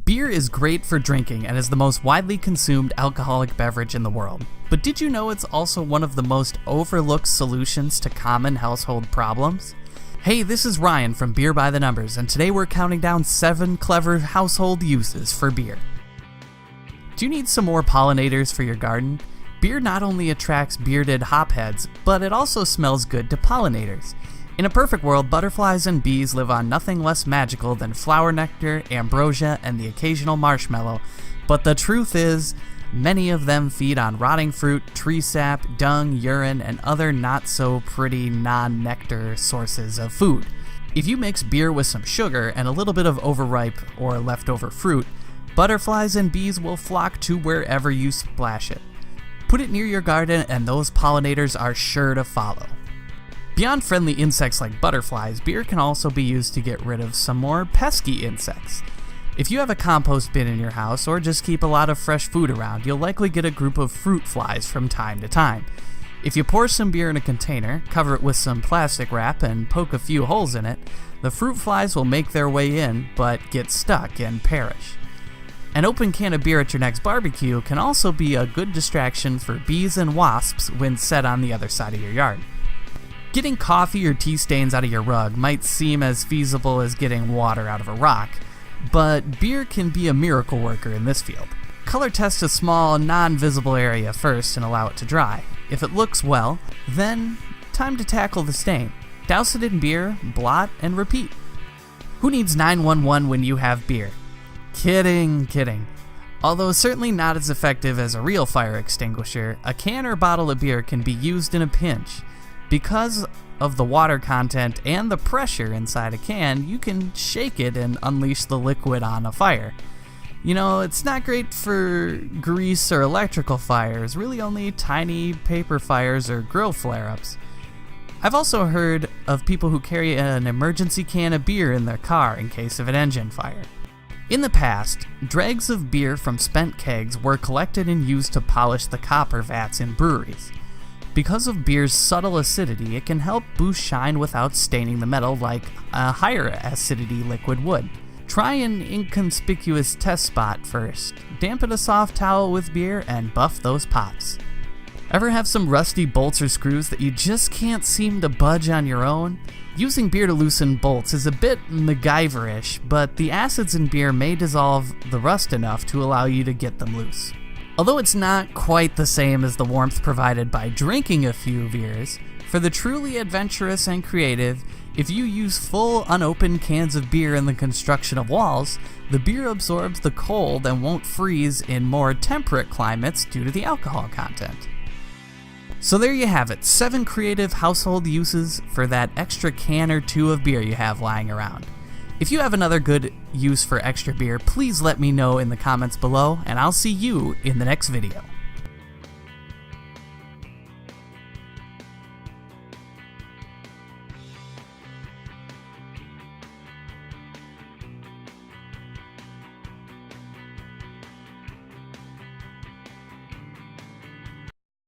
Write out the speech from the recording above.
Beer is great for drinking and is the most widely consumed alcoholic beverage in the world. But did you know it's also one of the most overlooked solutions to common household problems? Hey, this is Ryan from Beer by the Numbers, and today we're counting down 7 clever household uses for beer. Do you need some more pollinators for your garden? Beer not only attracts bearded hopheads, but it also smells good to pollinators. In a perfect world, butterflies and bees live on nothing less magical than flower nectar, ambrosia, and the occasional marshmallow, but the truth is, many of them feed on rotting fruit, tree sap, dung, urine, and other not-so-pretty non-nectar sources of food. If you mix beer with some sugar and a little bit of overripe or leftover fruit, butterflies and bees will flock to wherever you splash it. Put it near your garden and those pollinators are sure to follow. Beyond friendly insects like butterflies, beer can also be used to get rid of some more pesky insects. If you have a compost bin in your house or just keep a lot of fresh food around, you'll likely get a group of fruit flies from time to time. If you pour some beer in a container, cover it with some plastic wrap, and poke a few holes in it, the fruit flies will make their way in, but get stuck and perish. An open can of beer at your next barbecue can also be a good distraction for bees and wasps when set on the other side of your yard. Getting coffee or tea stains out of your rug might seem as feasible as getting water out of a rock, but beer can be a miracle worker in this field. Color test a small, non-visible area first and allow it to dry. If it looks well, then time to tackle the stain. Douse it in beer, blot, and repeat. Who needs 911 when you have beer? Kidding. Although certainly not as effective as a real fire extinguisher, a can or bottle of beer can be used in a pinch. Because of the water content and the pressure inside a can, you can shake it and unleash the liquid on a fire. You know, it's not great for grease or electrical fires, really only tiny paper fires or grill flare-ups. I've also heard of people who carry an emergency can of beer in their car in case of an engine fire. In the past, dregs of beer from spent kegs were collected and used to polish the copper vats in breweries. Because of beer's subtle acidity, it can help boost shine without staining the metal like a higher acidity liquid would. Try an inconspicuous test spot first. Dampen a soft towel with beer and buff those pots. Ever have some rusty bolts or screws that you just can't seem to budge on your own? Using beer to loosen bolts is a bit MacGyver-ish, but the acids in beer may dissolve the rust enough to allow you to get them loose. Although it's not quite the same as the warmth provided by drinking a few beers, for the truly adventurous and creative, if you use full unopened cans of beer in the construction of walls, the beer absorbs the cold and won't freeze in more temperate climates due to the alcohol content. So there you have it, 7 creative household uses for that extra can or 2 of beer you have lying around. If you have another good use for extra beer, please let me know in the comments below, and I'll see you in the next video.